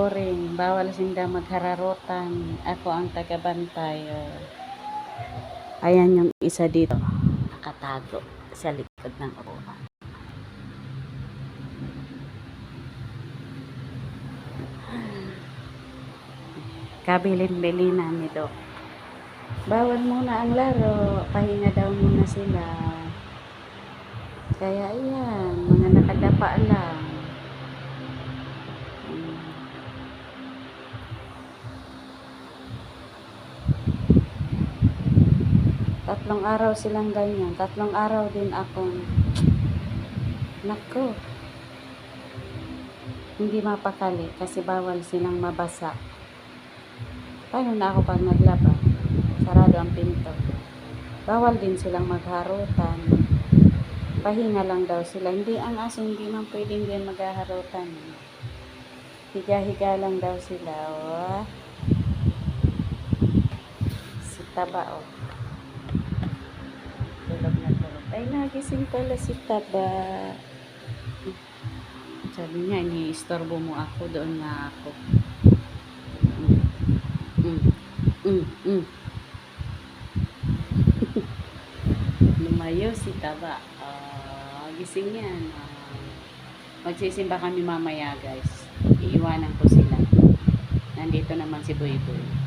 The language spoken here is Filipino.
boring. Bawal sinda maghararotan. Ako ang tagabantay. Ayan yung isa dito. Nakatago sa likod ng upuan. Kabilin-bilin namin ito. Bawal muna ang laro. Pahinga daw muna sila. Kaya ayan, mga nakadapa lang. Tatlong araw silang ganyan. Tatlong araw din akong nako. Hindi mapakali kasi bawal silang mabasa. Paano na ako pag naglaba? Sarado ang pinto. Bawal din silang magharutan. Pahinga lang daw sila. Hindi, ang aso hindi man pwedeng din maghaharutan. Higa-higa lang daw sila. Oh. Si Taba, oh. Tulog na tulog. Ay, nagising pala si Taba. Sabi niya, ini-istorbo mo ako. Doon na ako. Lumayo si Taba. Gising yan. Magsisimba kami mamaya, guys. Iiwanan ko sila. Nandito naman si Boy Boy.